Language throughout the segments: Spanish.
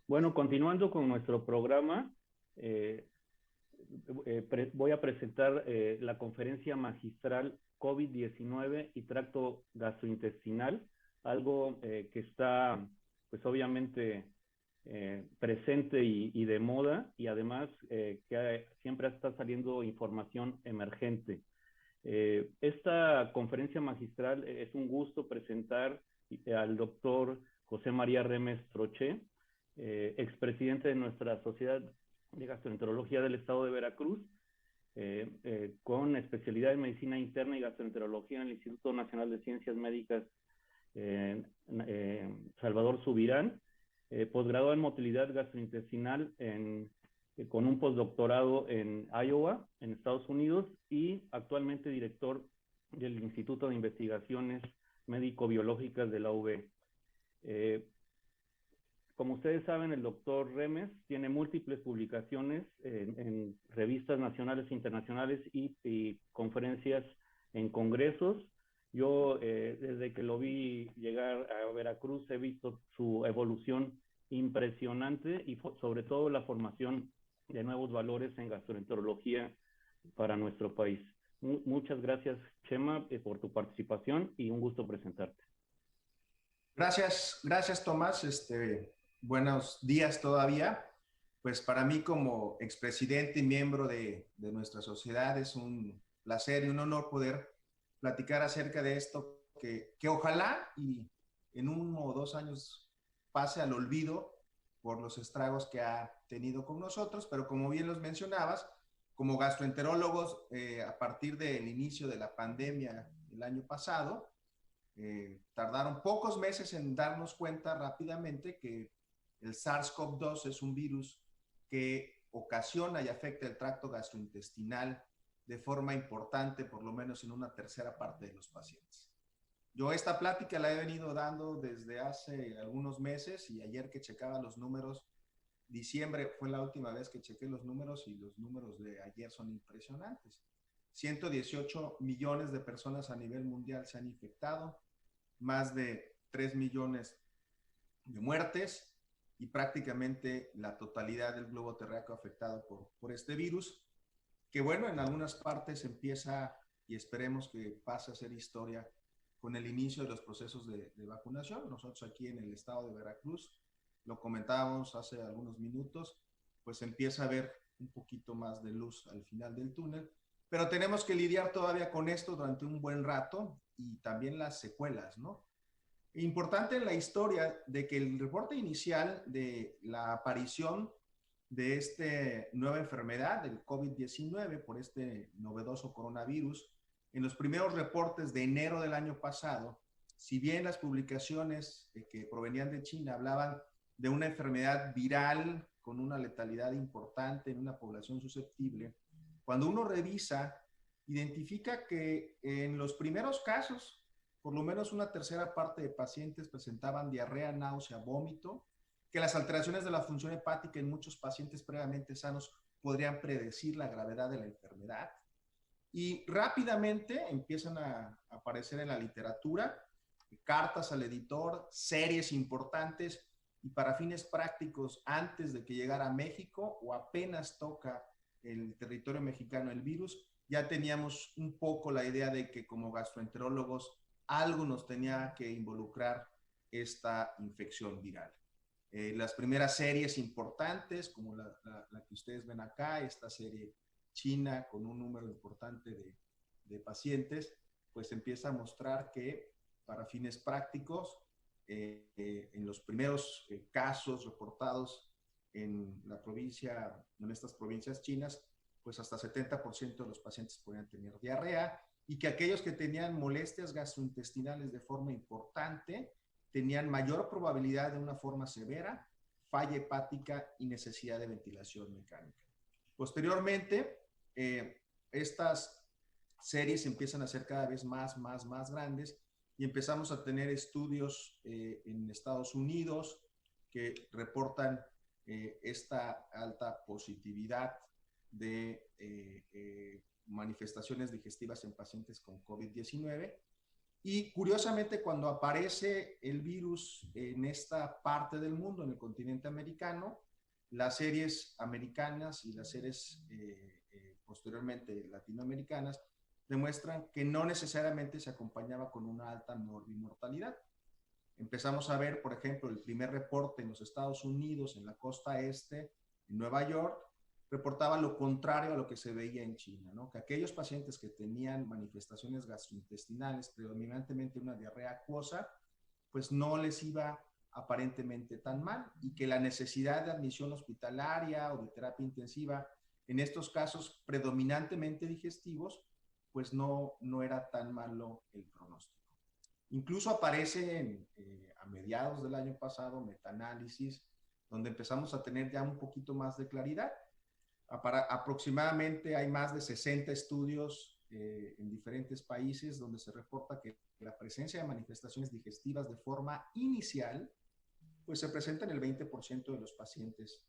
Bueno, continuando con nuestro programa, eh, voy a presentar la conferencia magistral COVID-19 y tracto gastrointestinal, algo que está, pues obviamente, presente y de moda, y además siempre está saliendo información emergente. Esta conferencia magistral es un gusto presentar al doctor José María Remes Troché, expresidente de nuestra Sociedad de Gastroenterología del Estado de Veracruz, con especialidad en Medicina Interna y Gastroenterología en el Instituto Nacional de Ciencias Médicas Salvador Subirán, posgrado en motilidad gastrointestinal con un postdoctorado en Iowa, en Estados Unidos, y actualmente director del Instituto de Investigaciones Médico-Biológicas de la UB. Eh, como ustedes saben, el doctor Remes tiene múltiples publicaciones en revistas nacionales e internacionales y conferencias en congresos. Yo, desde que lo vi llegar a Veracruz, he visto su evolución impresionante y sobre todo la formación de nuevos valores en gastroenterología para nuestro país. Muchas gracias, Chema, por tu participación y un gusto presentarte. Gracias Tomás. Buenos días todavía. Pues para mí como expresidente y miembro de nuestra sociedad es un placer y un honor poder platicar acerca de esto que ojalá y en 1 o 2 años pase al olvido por los estragos que ha tenido con nosotros, pero como bien los mencionabas, como gastroenterólogos, a partir del inicio de la pandemia el año pasado, tardaron pocos meses en darnos cuenta rápidamente que el SARS-CoV-2 es un virus que ocasiona y afecta el tracto gastrointestinal de forma importante, por lo menos en una tercera parte de los pacientes. Yo esta plática la he venido dando desde hace algunos meses y ayer que checaba los números, diciembre fue la última vez que chequé los números y los números de ayer son impresionantes. 118 millones de personas a nivel mundial se han infectado, más de 3 millones de muertes y prácticamente la totalidad del globo terráqueo afectado por este virus, que bueno, en algunas partes empieza y esperemos que pase a ser historia con el inicio de los procesos de vacunación. Nosotros aquí en el estado de Veracruz, lo comentábamos hace algunos minutos, pues empieza a haber un poquito más de luz al final del túnel, pero tenemos que lidiar todavía con esto durante un buen rato y también las secuelas, ¿no? Importante en la historia de que el reporte inicial de la aparición de esta nueva enfermedad, del COVID-19, por este novedoso coronavirus, en los primeros reportes de enero del año pasado, si bien las publicaciones que provenían de China hablaban de una enfermedad viral con una letalidad importante en una población susceptible, cuando uno revisa, identifica que en los primeros casos, por lo menos una tercera parte de pacientes presentaban diarrea, náusea, vómito, que las alteraciones de la función hepática en muchos pacientes previamente sanos podrían predecir la gravedad de la enfermedad. Y rápidamente empiezan a aparecer en la literatura cartas al editor, series importantes, y para fines prácticos, antes de que llegara a México o apenas toca el territorio mexicano el virus, ya teníamos un poco la idea de que como gastroenterólogos algo nos tenía que involucrar esta infección viral. Las primeras series importantes, como la que ustedes ven acá, esta serie china con un número importante de pacientes, pues empieza a mostrar que para fines prácticos, en los primeros casos reportados en la provincia, en estas provincias chinas, pues hasta 70% de los pacientes podían tener diarrea y que aquellos que tenían molestias gastrointestinales de forma importante tenían mayor probabilidad de una forma severa, falla hepática y necesidad de ventilación mecánica. Posteriormente, estas series empiezan a ser cada vez más grandes y empezamos a tener estudios en Estados Unidos que reportan esta alta positividad de manifestaciones digestivas en pacientes con COVID-19 Y curiosamente, cuando aparece el virus en esta parte del mundo, en el continente americano, las series americanas y las series posteriormente latinoamericanas demuestran que no necesariamente se acompañaba con una alta mortalidad. Empezamos a ver, por ejemplo, el primer reporte en los Estados Unidos, en la costa este, en Nueva York, reportaba lo contrario a lo que se veía en China, ¿no? Que aquellos pacientes que tenían manifestaciones gastrointestinales, predominantemente una diarrea acuosa, pues no les iba aparentemente tan mal, y que la necesidad de admisión hospitalaria o de terapia intensiva, en estos casos predominantemente digestivos, pues no era tan malo el pronóstico. Incluso aparece a mediados del año pasado metaanálisis, donde empezamos a tener ya un poquito más de claridad. Aproximadamente hay más de 60 estudios en diferentes países donde se reporta que la presencia de manifestaciones digestivas de forma inicial pues se presenta en el 20% de los pacientes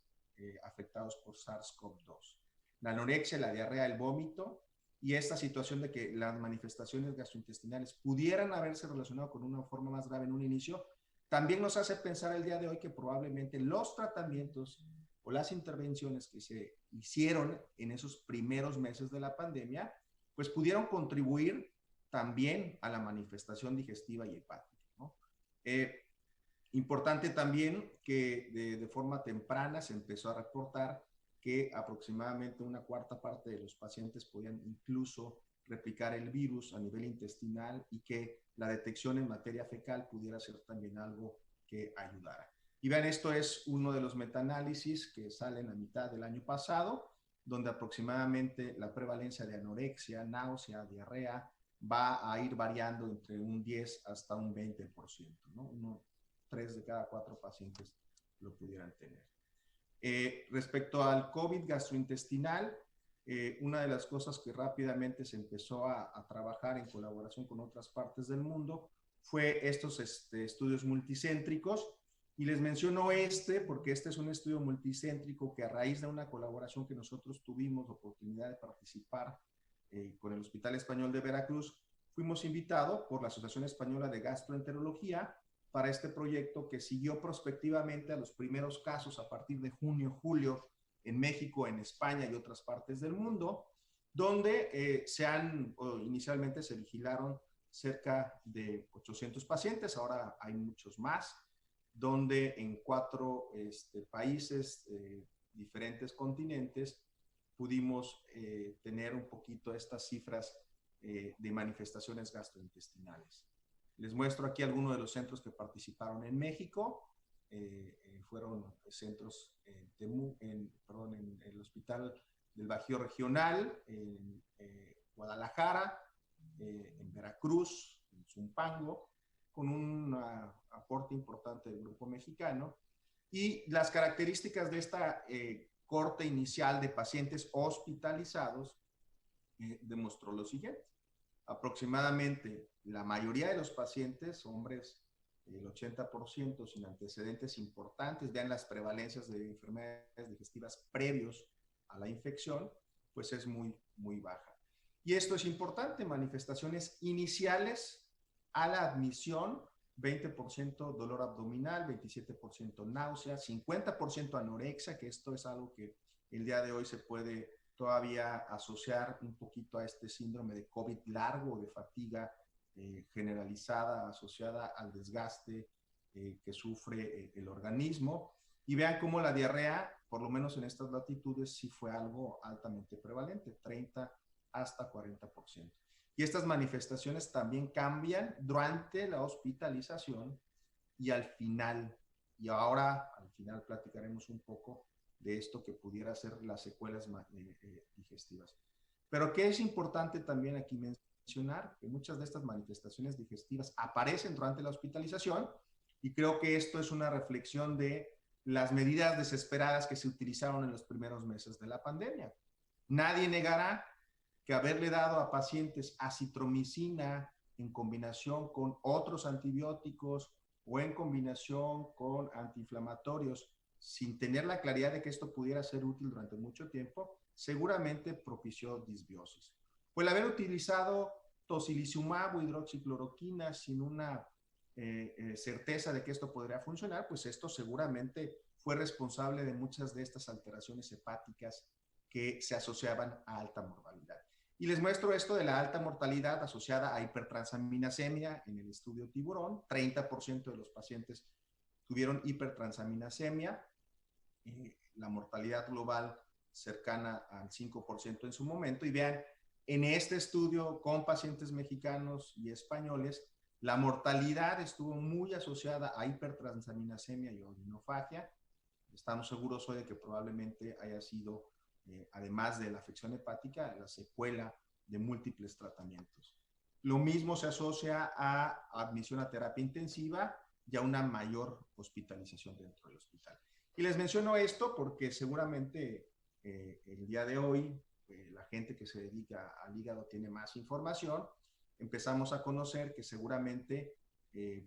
afectados por SARS-CoV-2. La anorexia, la diarrea, el vómito y esta situación de que las manifestaciones gastrointestinales pudieran haberse relacionado con una forma más grave en un inicio, también nos hace pensar el día de hoy que probablemente los tratamientos o las intervenciones que se hicieron en esos primeros meses de la pandemia, pues pudieron contribuir también a la manifestación digestiva y hepática, ¿no? Importante también que de forma temprana se empezó a reportar que aproximadamente una cuarta parte de los pacientes podían incluso replicar el virus a nivel intestinal y que la detección en materia fecal pudiera ser también algo que ayudara. Y vean, esto es uno de los metaanálisis que salen a mitad del año pasado, donde aproximadamente la prevalencia de anorexia, náusea, diarrea va a ir variando entre un 10 hasta un 20%, ¿no? 3 de cada 4 pacientes lo pudieran tener. Respecto al COVID gastrointestinal, una de las cosas que rápidamente se empezó a trabajar en colaboración con otras partes del mundo fue estos estudios multicéntricos. Y les menciono porque este es un estudio multicéntrico que a raíz de una colaboración que nosotros tuvimos la oportunidad de participar con el Hospital Español de Veracruz, fuimos invitados por la Asociación Española de Gastroenterología para este proyecto que siguió prospectivamente a los primeros casos a partir de junio, julio, en México, en España y otras partes del mundo, donde inicialmente se vigilaron cerca de 800 pacientes, ahora hay muchos más, donde en 4 países, diferentes continentes, pudimos tener un poquito estas cifras de manifestaciones gastrointestinales. Les muestro aquí algunos de los centros que participaron en México. Fueron centros en el Hospital del Bajío Regional, en Guadalajara, en Veracruz, en Zumpango, con un aporte importante del grupo mexicano. Y las características de esta corte inicial de pacientes hospitalizados demostró lo siguiente. Aproximadamente la mayoría de los pacientes, hombres, el 80% sin antecedentes importantes, vean las prevalencias de enfermedades digestivas previos a la infección, pues es muy, muy baja. Y esto es importante, manifestaciones iniciales a la admisión, 20% dolor abdominal, 27% náusea, 50% anorexia, que esto es algo que el día de hoy se puede todavía asociar un poquito a este síndrome de COVID largo, de fatiga generalizada, asociada al desgaste que sufre el organismo. Y vean cómo la diarrea, por lo menos en estas latitudes, sí fue algo altamente prevalente, 30 hasta 40%. Y estas manifestaciones también cambian durante la hospitalización y al final. Y ahora, al final, platicaremos un poco de esto que pudiera ser las secuelas digestivas. Pero ¿qué es importante también aquí mencionar? Que muchas de estas manifestaciones digestivas aparecen durante la hospitalización, y creo que esto es una reflexión de las medidas desesperadas que se utilizaron en los primeros meses de la pandemia. Nadie negará que haberle dado a pacientes acitromicina en combinación con otros antibióticos o en combinación con antiinflamatorios, sin tener la claridad de que esto pudiera ser útil durante mucho tiempo, seguramente propició disbiosis. O el haber utilizado tocilizumab o hidroxicloroquina sin una certeza de que esto podría funcionar, pues esto seguramente fue responsable de muchas de estas alteraciones hepáticas que se asociaban a alta mortalidad. Y les muestro esto de la alta mortalidad asociada a hipertransaminasemia en el estudio Tiburón. 30% de los pacientes tuvieron hipertransaminasemia, la mortalidad global cercana al 5% en su momento. Y vean, en este estudio con pacientes mexicanos y españoles, la mortalidad estuvo muy asociada a hipertransaminasemia y orinofagia. Estamos seguros hoy de que probablemente haya sido, además de la afección hepática, la secuela de múltiples tratamientos. Lo mismo se asocia a admisión a terapia intensiva y a una mayor hospitalización dentro del hospital. Y les menciono esto porque seguramente el día de hoy la gente que se dedica al hígado tiene más información. Empezamos a conocer que seguramente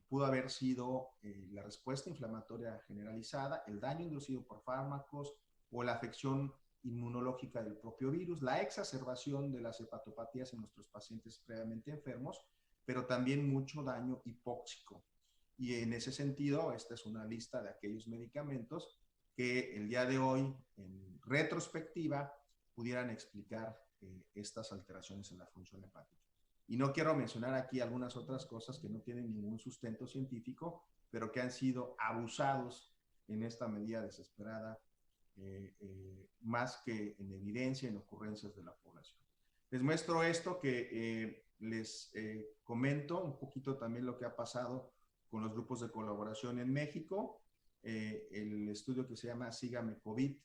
pudo haber sido la respuesta inflamatoria generalizada, el daño inducido por fármacos o la afección inmunológica del propio virus, la exacerbación de las hepatopatías en nuestros pacientes previamente enfermos, pero también mucho daño hipóxico. Y en ese sentido, esta es una lista de aquellos medicamentos que el día de hoy, en retrospectiva, pudieran explicar estas alteraciones en la función hepática. Y no quiero mencionar aquí algunas otras cosas que no tienen ningún sustento científico, pero que han sido abusados en esta medida desesperada, más que en evidencia, en ocurrencias de la población. Les muestro esto que les comento un poquito también lo que ha pasado con los grupos de colaboración en México, el estudio que se llama Sígame COVID,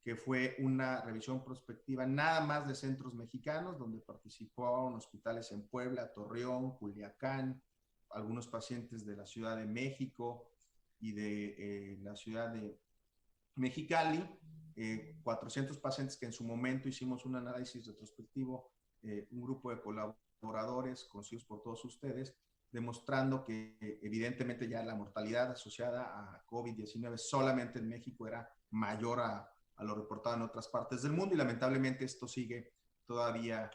que fue una revisión prospectiva nada más de centros mexicanos, donde participaron hospitales en Puebla, Torreón, Culiacán, algunos pacientes de la Ciudad de México y de la ciudad de Mexicali, 400 pacientes que en su momento hicimos un análisis retrospectivo, un grupo de colaboradores conocidos por todos ustedes, demostrando que evidentemente ya la mortalidad asociada a COVID-19 solamente en México era mayor a lo reportado en otras partes del mundo, y lamentablemente esto sigue todavía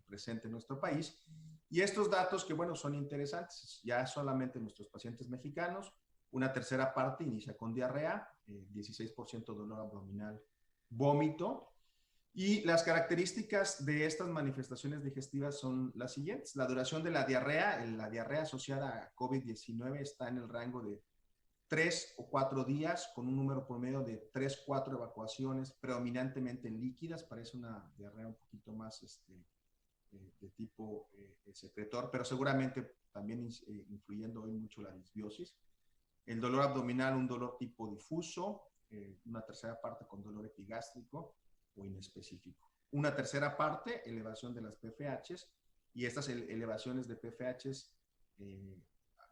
presente en nuestro país. Y estos datos que, bueno, son interesantes, ya solamente nuestros pacientes mexicanos, una tercera parte inicia con diarrea, 16% dolor abdominal, vómito. Y las características de estas manifestaciones digestivas son las siguientes. La duración de la diarrea asociada a COVID-19 está en el rango de 3 o 4 días, con un número promedio de 3-4 evacuaciones, predominantemente líquidas. Parece una diarrea un poquito más de tipo secretor, pero seguramente también influyendo hoy mucho la disbiosis. El dolor abdominal, un dolor tipo difuso, una tercera parte con dolor epigástrico o inespecífico. Una tercera parte, elevación de las PFHs, y estas elevaciones de PFHs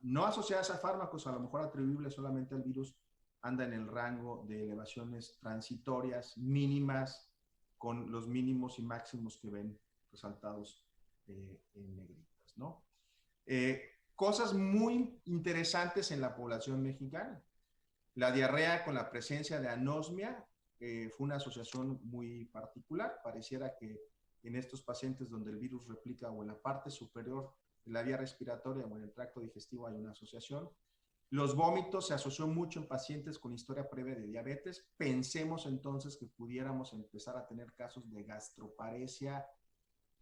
no asociadas a fármacos, a lo mejor atribuibles solamente al virus, anda en el rango de elevaciones transitorias mínimas, con los mínimos y máximos que ven resaltados en negritas, ¿no? Cosas muy interesantes en la población mexicana. La diarrea con la presencia de anosmia fue una asociación muy particular. Pareciera que en estos pacientes donde el virus replica o en la parte superior de la vía respiratoria o en el tracto digestivo hay una asociación. Los vómitos se asoció mucho en pacientes con historia previa de diabetes. Pensemos entonces que pudiéramos empezar a tener casos de gastroparesia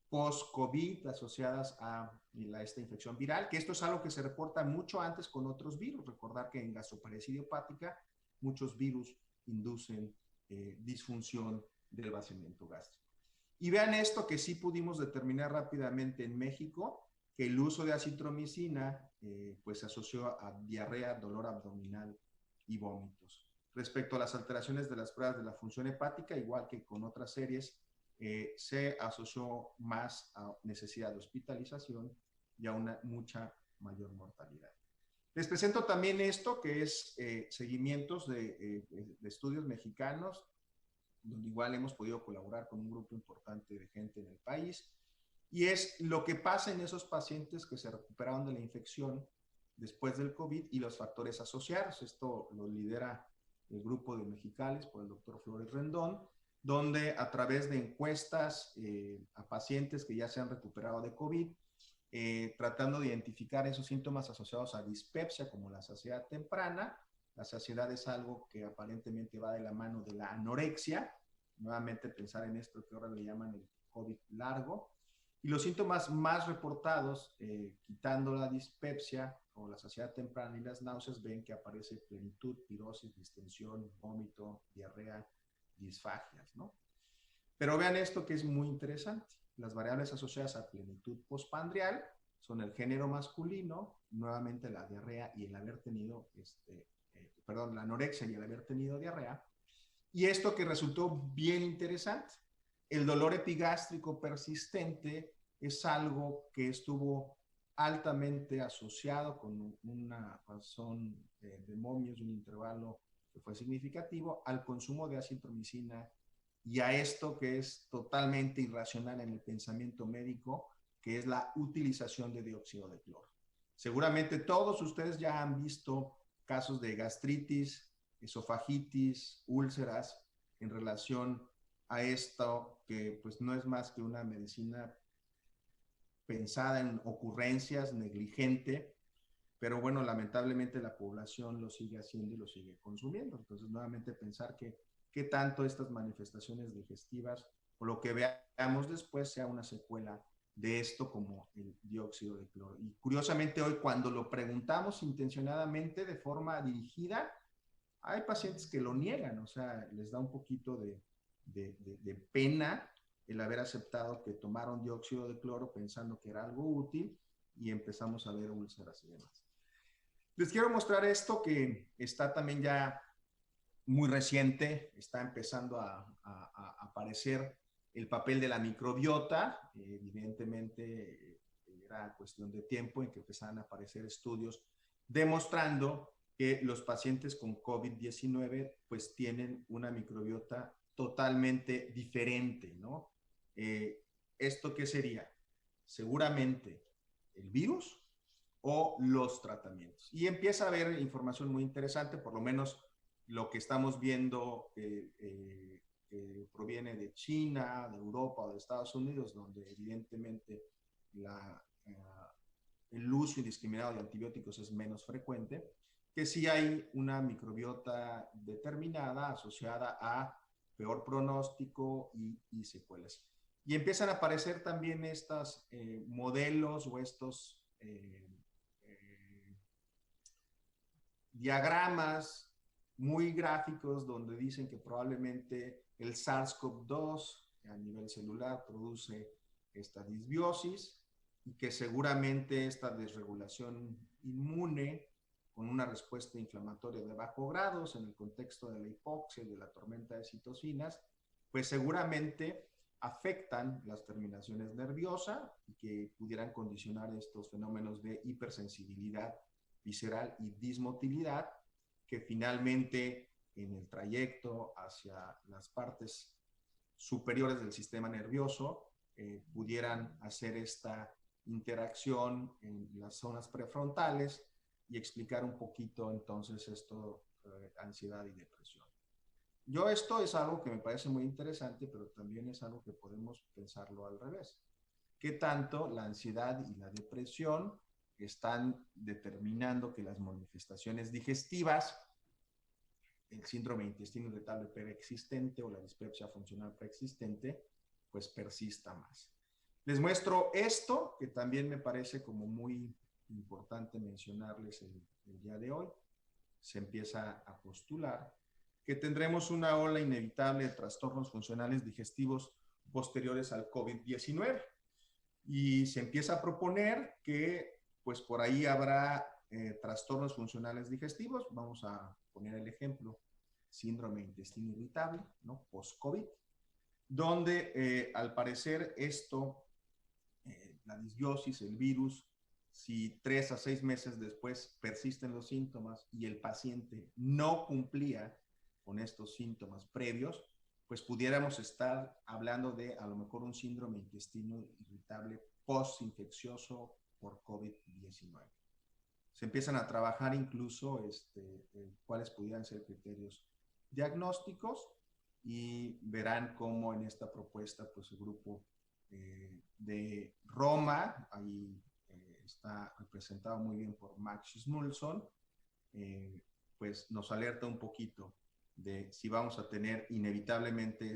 post-COVID asociadas a esta infección viral, que esto es algo que se reporta mucho antes con otros virus. Recordar que en gastroparesia idiopática muchos virus inducen disfunción del vaciamiento gástrico. Y vean esto que sí pudimos determinar rápidamente en México, que el uso de acitromicina pues se asoció a diarrea, dolor abdominal y vómitos. Respecto a las alteraciones de las pruebas de la función hepática, igual que con otras series, se asoció más a necesidad de hospitalización y a una mucha mayor mortalidad. Les presento también esto, que es seguimientos de estudios mexicanos, donde igual hemos podido colaborar con un grupo importante de gente en el país, y es lo que pasa en esos pacientes que se recuperaron de la infección después del COVID y los factores asociados. Esto lo lidera el grupo de Mexicali por el doctor Flores Rendón, donde a través de encuestas a pacientes que ya se han recuperado de COVID, tratando de identificar esos síntomas asociados a dispepsia, como la saciedad temprana. La saciedad es algo que aparentemente va de la mano de la anorexia. Nuevamente pensar en esto que ahora le llaman el COVID largo. Y los síntomas más reportados, quitando la dispepsia o la saciedad temprana y las náuseas, ven que aparece plenitud, pirosis, distensión, vómito, diarrea, disfagias, ¿no? Pero vean esto que es muy interesante. Las variables asociadas a plenitud postprandial son el género masculino, nuevamente la diarrea y el haber tenido, la anorexia y el haber tenido diarrea. Y esto que resultó bien interesante, el dolor epigástrico persistente es algo que estuvo altamente asociado con una razón de momios, un intervalo que fue significativo, al consumo de acitromicina y a esto que es totalmente irracional en el pensamiento médico, que es la utilización de dióxido de cloro. Seguramente todos ustedes ya han visto casos de gastritis, esofagitis, úlceras en relación a esto que pues no es más que una medicina pensada en ocurrencias, negligente, pero bueno, lamentablemente la población lo sigue haciendo y lo sigue consumiendo. Entonces, nuevamente pensar que qué tanto estas manifestaciones digestivas o lo que veamos después sea una secuela de esto como el dióxido de cloro. Y curiosamente hoy cuando lo preguntamos intencionadamente de forma dirigida, hay pacientes que lo niegan, o sea, les da un poquito de pena el haber aceptado que tomaron dióxido de cloro pensando que era algo útil y empezamos a ver úlceras y demás. Les quiero mostrar esto que está también ya muy reciente, está empezando a aparecer el papel de la microbiota. Evidentemente era cuestión de tiempo en que empezaran a aparecer estudios demostrando que los pacientes con COVID-19 pues tienen una microbiota totalmente diferente, ¿no? ¿Esto qué sería? Seguramente el virus o los tratamientos. Y empieza a haber información muy interesante, por lo menos lo que estamos viendo proviene de China, de Europa o de Estados Unidos, donde evidentemente el uso indiscriminado de antibióticos es menos frecuente, que sí hay una microbiota determinada asociada a peor pronóstico y secuelas. Y empiezan a aparecer también estos modelos o estos diagramas muy gráficos donde dicen que probablemente el SARS-CoV-2 a nivel celular produce esta disbiosis y que seguramente esta desregulación inmune con una respuesta inflamatoria de bajo grados en el contexto de la hipoxia y de la tormenta de citocinas, pues seguramente afectan las terminaciones nerviosas y que pudieran condicionar estos fenómenos de hipersensibilidad visceral y dismotilidad, que finalmente en el trayecto hacia las partes superiores del sistema nervioso pudieran hacer esta interacción en las zonas prefrontales y explicar un poquito entonces esto, ansiedad y depresión. Esto es algo que me parece muy interesante, pero también es algo que podemos pensarlo al revés. ¿Qué tanto la ansiedad y la depresión están determinando que las manifestaciones digestivas, el síndrome de intestino irritable preexistente o la dispepsia funcional preexistente, pues persista más? Les muestro esto, que también me parece como muy importante mencionarles el día de hoy. Se empieza a postular que tendremos una ola inevitable de trastornos funcionales digestivos posteriores al COVID-19. Y se empieza a proponer que pues por ahí habrá trastornos funcionales digestivos. Vamos a poner el ejemplo, síndrome de intestino irritable, ¿no? Post-COVID, donde al parecer esto, la disbiosis, el virus, si 3 a 6 meses después persisten los síntomas y el paciente no cumplía con estos síntomas previos, pues pudiéramos estar hablando de a lo mejor un síndrome de intestino irritable post-infeccioso por COVID-19. Se empiezan a trabajar incluso cuáles pudieran ser criterios diagnósticos y verán cómo en esta propuesta, pues el grupo de Roma, ahí está representado muy bien por Max Smulson, pues nos alerta un poquito de si vamos a tener inevitablemente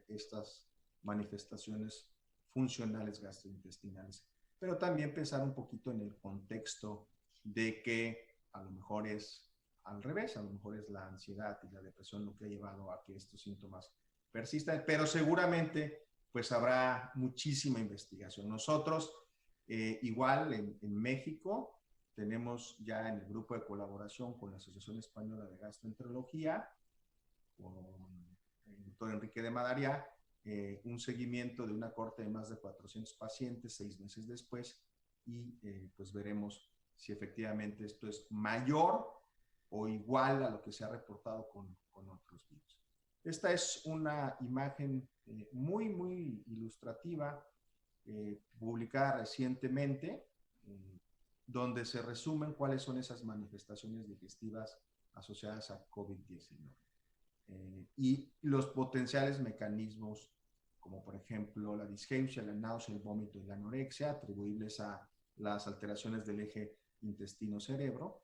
estas manifestaciones funcionales gastrointestinales. Pero también pensar un poquito en el contexto de que a lo mejor es al revés, a lo mejor es la ansiedad y la depresión lo que ha llevado a que estos síntomas persistan, pero seguramente pues habrá muchísima investigación. Nosotros, igual en México, tenemos ya en el grupo de colaboración con la Asociación Española de Gastroenterología, con el doctor Enrique de Madariaga, un seguimiento de una corte de más de 400 pacientes 6 meses después y pues veremos si efectivamente esto es mayor o igual a lo que se ha reportado con otros virus. Esta es una imagen muy, muy ilustrativa, publicada recientemente, donde se resumen cuáles son esas manifestaciones digestivas asociadas a COVID-19 y los potenciales mecanismos, como por ejemplo la disgeusia, la náusea, el vómito y la anorexia, atribuibles a las alteraciones del eje intestino-cerebro.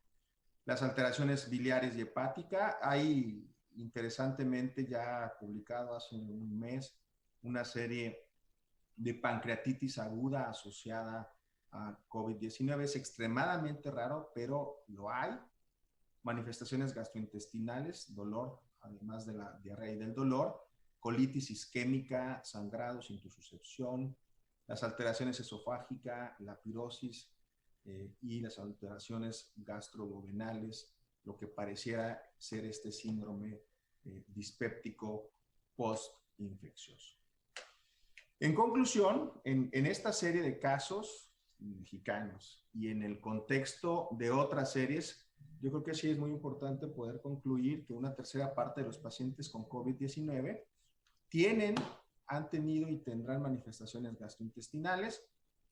Las alteraciones biliares y hepática, hay interesantemente ya publicado hace un mes una serie de pancreatitis aguda asociada a COVID-19. Es extremadamente raro, pero lo hay. Manifestaciones gastrointestinales, dolor, además de la diarrea y del dolor, colitis isquémica, sangrados, intususcepción, las alteraciones esofágicas, la pirosis y las alteraciones gastroduodenales, lo que pareciera ser este síndrome dispéptico postinfeccioso. En conclusión, en esta serie de casos mexicanos y en el contexto de otras series, yo creo que sí es muy importante poder concluir que una tercera parte de los pacientes con COVID-19 han tenido y tendrán manifestaciones gastrointestinales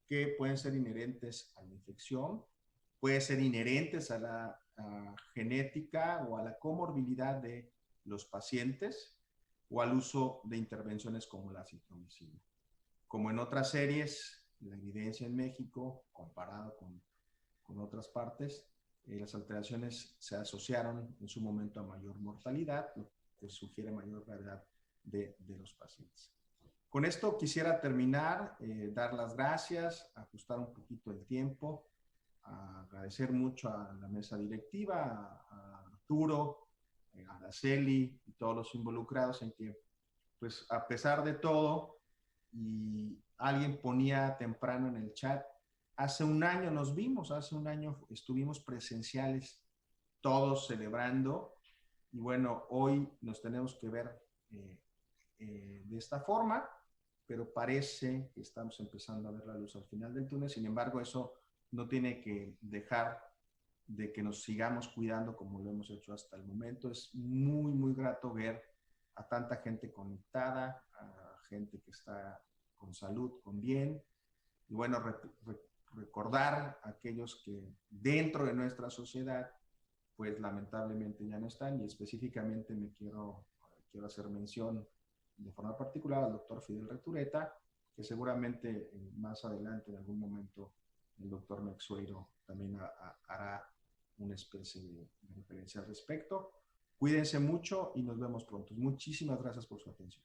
que pueden ser inherentes a la infección, pueden ser inherentes a la genética o a la comorbilidad de los pacientes o al uso de intervenciones como la acitromicina. Como en otras series, la evidencia en México, comparado con otras partes, las alteraciones se asociaron en su momento a mayor mortalidad, lo que sugiere mayor gravedad de los pacientes. Con esto quisiera terminar, dar las gracias, ajustar un poquito el tiempo, agradecer mucho a la mesa directiva, a Arturo, a Araceli y todos los involucrados en que, pues a pesar de todo, y alguien ponía temprano en el chat, hace un año nos vimos, hace un año estuvimos presenciales todos celebrando y bueno, hoy nos tenemos que ver de esta forma, pero parece que estamos empezando a ver la luz al final del túnel. Sin embargo, eso no tiene que dejar de que nos sigamos cuidando como lo hemos hecho hasta el momento. Es muy, muy grato ver a tanta gente conectada, a gente que está con salud, con bien, y bueno, recordar a aquellos que dentro de nuestra sociedad, pues lamentablemente ya no están, y específicamente quiero hacer mención de forma particular al doctor Fidel Retureta, que seguramente más adelante, en algún momento, el doctor Mexueiro también hará una especie de referencia al respecto. Cuídense mucho y nos vemos pronto. Muchísimas gracias por su atención.